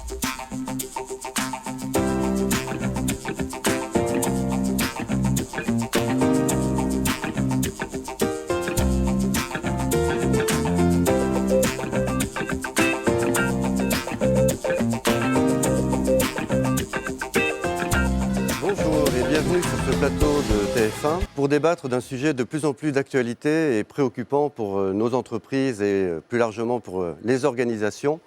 Bonjour et bienvenue sur ce plateau de TF1 pour débattre d'un sujet de plus en plus d'actualité et préoccupant pour nos entreprises et plus largement pour les organisations,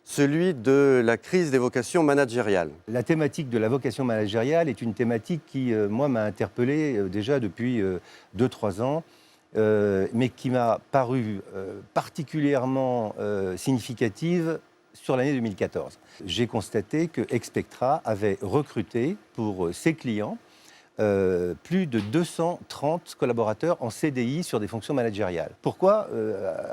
celui de la crise des vocations managériales. La thématique de la vocation managériale est une thématique qui, moi, m'a interpellé déjà depuis 2-3 ans, mais qui m'a paru particulièrement significative sur l'année 2014. J'ai constaté que Expectra avait recruté pour ses clients plus de 230 collaborateurs en CDI sur des fonctions managériales. Pourquoi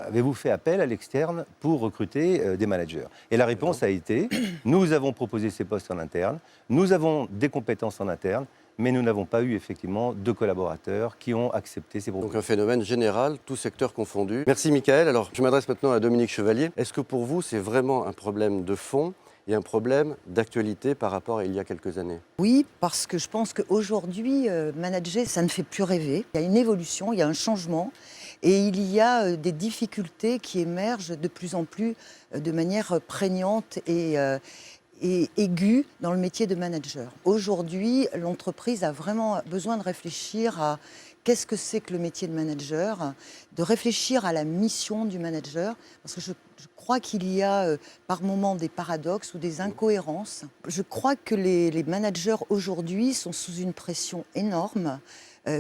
avez-vous fait appel à l'externe pour recruter des managers? Et la réponse a été, nous avons proposé ces postes en interne, nous avons des compétences en interne, mais nous n'avons pas eu effectivement de collaborateurs qui ont accepté ces propositions. Donc un phénomène général, tout secteur confondu. Merci Mickaël. Alors je m'adresse maintenant à Dominique Chevalier. Est-ce que pour vous c'est vraiment un problème de fond et un problème d'actualité par rapport à il y a quelques années? Oui, parce que je pense qu'aujourd'hui, manager, ça ne fait plus rêver. Il y a une évolution, il y a un changement et il y a des difficultés qui émergent de plus en plus de manière prégnante et aiguë dans le métier de manager. Aujourd'hui, l'entreprise a vraiment besoin de réfléchir à qu'est-ce que c'est que le métier de manager, de réfléchir à la mission du manager, parce que je crois qu'il y a par moments des paradoxes ou des incohérences. Je crois que les managers aujourd'hui sont sous une pression énorme,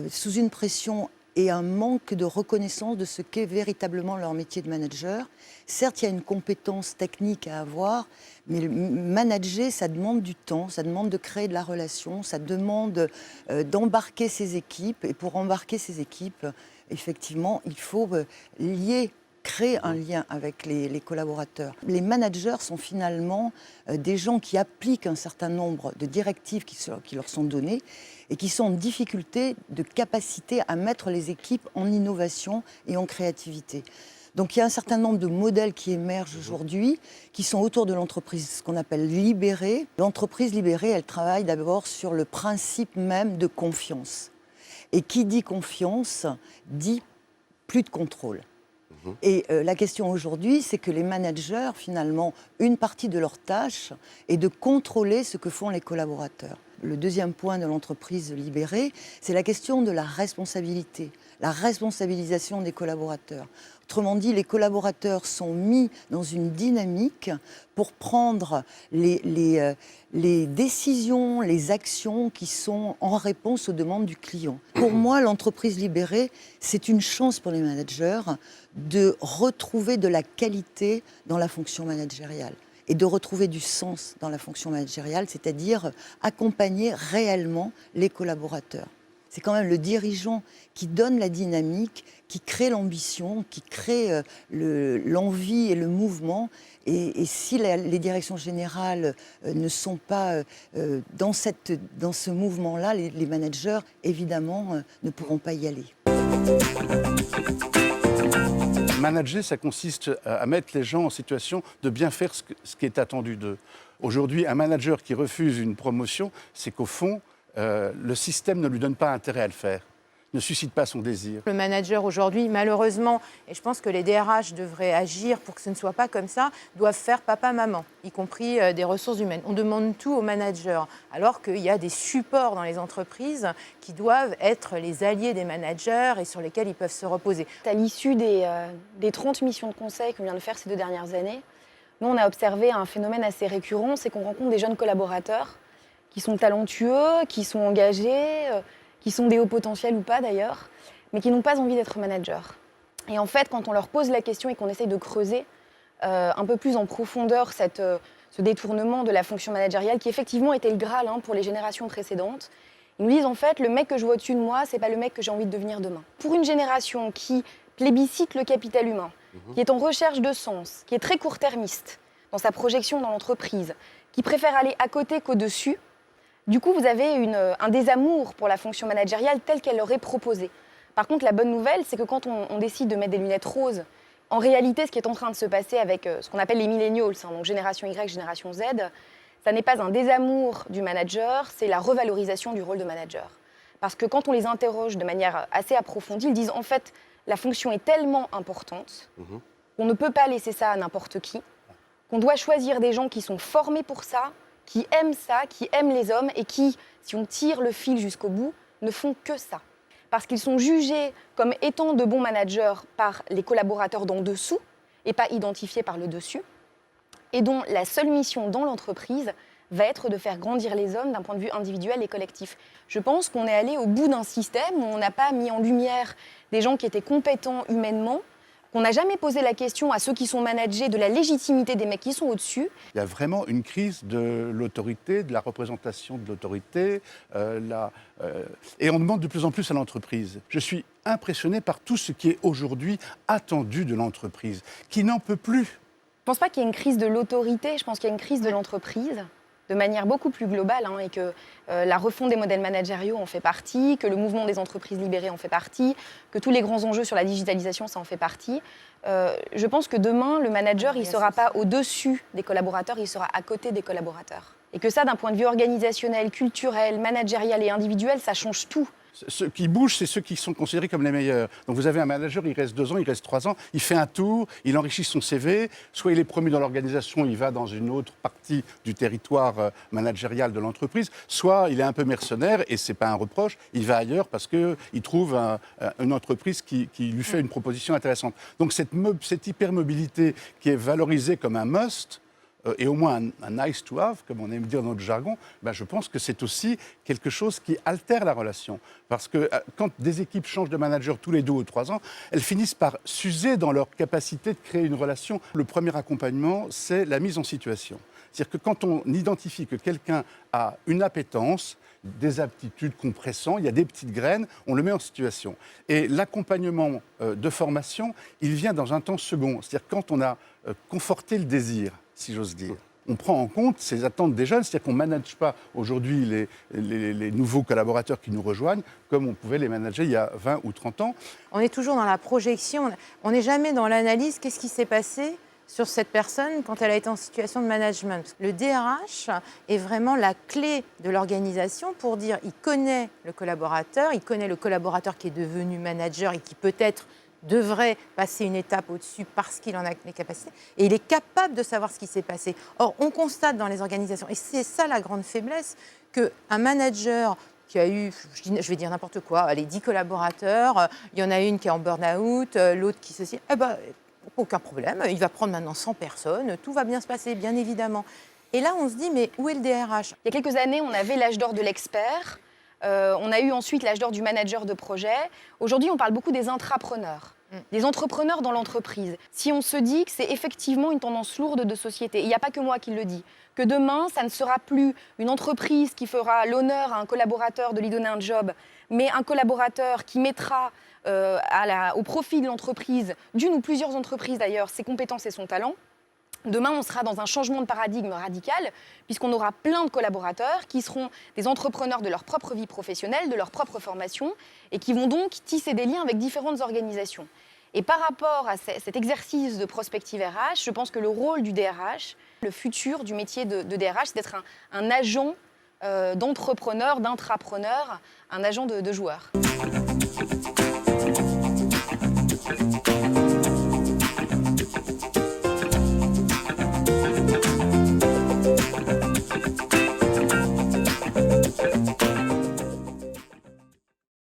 sous une pression et un manque de reconnaissance de ce qu'est véritablement leur métier de manager. Certes, il y a une compétence technique à avoir, mais manager, ça demande du temps, ça demande de créer de la relation, ça demande d'embarquer ses équipes. Et pour embarquer ses équipes, effectivement, il faut créer un lien avec les collaborateurs. Les managers sont finalement des gens qui appliquent un certain nombre de directives qui leur sont données et qui sont en difficulté de capacité à mettre les équipes en innovation et en créativité. Donc il y a un certain nombre de modèles qui émergent aujourd'hui, qui sont autour de l'entreprise, ce qu'on appelle libérée. L'entreprise libérée, elle travaille d'abord sur le principe même de confiance. Et qui dit confiance, dit plus de contrôle. Et la question aujourd'hui, c'est que les managers, finalement, une partie de leur tâche est de contrôler ce que font les collaborateurs. Le deuxième point de l'entreprise libérée, c'est la question de la responsabilité, la responsabilisation des collaborateurs. Autrement dit, les collaborateurs sont mis dans une dynamique pour prendre les décisions, les actions qui sont en réponse aux demandes du client. Pour moi, l'entreprise libérée, c'est une chance pour les managers de retrouver de la qualité dans la fonction managériale et de retrouver du sens dans la fonction managériale, c'est-à-dire accompagner réellement les collaborateurs. C'est quand même le dirigeant qui donne la dynamique, qui crée l'ambition, qui crée l'envie et le mouvement. Et si les directions générales ne sont pas dans ce mouvement-là, les managers, évidemment, ne pourront pas y aller. Manager, ça consiste à mettre les gens en situation de bien faire ce qui est attendu d'eux. Aujourd'hui, un manager qui refuse une promotion, c'est qu'au fond, le système ne lui donne pas intérêt à le faire, ne suscite pas son désir. Le manager aujourd'hui, malheureusement, et je pense que les DRH devraient agir pour que ce ne soit pas comme ça, doivent faire papa-maman, y compris des ressources humaines. On demande tout aux managers, alors qu'il y a des supports dans les entreprises qui doivent être les alliés des managers et sur lesquels ils peuvent se reposer. À l'issue des 30 missions de conseil qu'on vient de faire ces 2 dernières années, nous, on a observé un phénomène assez récurrent, c'est qu'on rencontre des jeunes collaborateurs qui sont talentueux, qui sont engagés, qui sont des hauts potentiels ou pas d'ailleurs, mais qui n'ont pas envie d'être managers. Et en fait, quand on leur pose la question et qu'on essaye de creuser un peu plus en profondeur ce détournement de la fonction managériale, qui effectivement était le Graal pour les générations précédentes, ils nous disent en fait, le mec que je vois au-dessus de moi, c'est pas le mec que j'ai envie de devenir demain. Pour une génération qui plébiscite le capital humain, qui est en recherche de sens, qui est très court-termiste dans sa projection dans l'entreprise, qui préfère aller à côté qu'au-dessus, du coup, vous avez un désamour pour la fonction managériale telle qu'elle leur est proposée. Par contre, la bonne nouvelle, c'est que quand on décide de mettre des lunettes roses En réalité, ce qui est en train de se passer avec ce qu'on appelle les millennials, donc génération Y, génération Z, ça n'est pas un désamour du manager, c'est la revalorisation du rôle de manager. Parce que quand on les interroge de manière assez approfondie, ils disent en fait, la fonction est tellement importante qu'on ne peut pas laisser ça à n'importe qui, qu'on doit choisir des gens qui sont formés pour ça, qui aiment les hommes et qui, si on tire le fil jusqu'au bout, ne font que ça. Parce qu'ils sont jugés comme étant de bons managers par les collaborateurs d'en dessous et pas identifiés par le dessus, et dont la seule mission dans l'entreprise va être de faire grandir les hommes d'un point de vue individuel et collectif. Je pense qu'on est allé au bout d'un système où on n'a pas mis en lumière des gens qui étaient compétents humainement, qu'on n'a jamais posé la question à ceux qui sont managés de la légitimité des mecs qui sont au-dessus. Il y a vraiment une crise de l'autorité, de la représentation de l'autorité, et on demande de plus en plus à l'entreprise. Je suis impressionné par tout ce qui est aujourd'hui attendu de l'entreprise, qui n'en peut plus. Je ne pense pas qu'il y ait une crise de l'autorité, je pense qu'il y a une crise de l'entreprise, de manière beaucoup plus globale, et que la refonte des modèles managériaux en fait partie, que le mouvement des entreprises libérées en fait partie, que tous les grands enjeux sur la digitalisation, ça en fait partie. Je pense que demain, le manager, il ne sera pas au-dessus des collaborateurs, il sera à côté des collaborateurs. Et que ça, d'un point de vue organisationnel, culturel, managérial et individuel, ça change tout. Ceux qui bougent, c'est ceux qui sont considérés comme les meilleurs. Donc vous avez un manager, il reste 2 ans, il reste 3 ans, il fait un tour, il enrichit son CV, soit il est promu dans l'organisation, il va dans une autre partie du territoire managérial de l'entreprise, soit il est un peu mercenaire, et ce n'est pas un reproche, il va ailleurs parce qu'il trouve une entreprise qui lui fait une proposition intéressante. Donc cette hypermobilité qui est valorisée comme un must, et au moins un nice to have, comme on aime dire dans notre jargon, je pense que c'est aussi quelque chose qui altère la relation. Parce que quand des équipes changent de manager tous les 2 ou 3 ans, elles finissent par s'user dans leur capacité de créer une relation. Le premier accompagnement, c'est la mise en situation. C'est-à-dire que quand on identifie que quelqu'un a une appétence, des aptitudes qu'on pressent, il y a des petites graines, on le met en situation. Et l'accompagnement de formation, il vient dans un temps second. C'est-à-dire quand on a conforté le désir, si j'ose dire. On prend en compte ces attentes des jeunes, c'est-à-dire qu'on ne manage pas aujourd'hui les nouveaux collaborateurs qui nous rejoignent comme on pouvait les manager il y a 20 ou 30 ans. On est toujours dans la projection, on n'est jamais dans l'analyse, qu'est-ce qui s'est passé sur cette personne quand elle a été en situation de management. Le DRH est vraiment la clé de l'organisation pour dire il connaît le collaborateur qui est devenu manager et qui peut-être devrait passer une étape au-dessus parce qu'il en a les capacités, et il est capable de savoir ce qui s'est passé. Or, on constate dans les organisations, et c'est ça la grande faiblesse, qu'un manager qui a eu, je vais dire n'importe quoi, les 10 collaborateurs, il y en a une qui est en burn-out, l'autre qui ceci, aucun problème, il va prendre maintenant 100 personnes, tout va bien se passer, bien évidemment. Et là, on se dit, mais où est le DRH ? Il y a quelques années, on avait l'âge d'or de l'expert. On a eu ensuite l'âge d'or du manager de projet. Aujourd'hui, on parle beaucoup des intrapreneurs, des entrepreneurs dans l'entreprise. Si on se dit que c'est effectivement une tendance lourde de société, il n'y a pas que moi qui le dis, que demain, ça ne sera plus une entreprise qui fera l'honneur à un collaborateur de lui donner un job, mais un collaborateur qui mettra au profit de l'entreprise, d'une ou plusieurs entreprises d'ailleurs, ses compétences et son talent. Demain, on sera dans un changement de paradigme radical, puisqu'on aura plein de collaborateurs qui seront des entrepreneurs de leur propre vie professionnelle, de leur propre formation, et qui vont donc tisser des liens avec différentes organisations. Et par rapport à cet exercice de prospective RH, je pense que le rôle du DRH, le futur du métier de DRH, c'est d'être un agent d'entrepreneur, d'intrapreneur, un agent de joueur.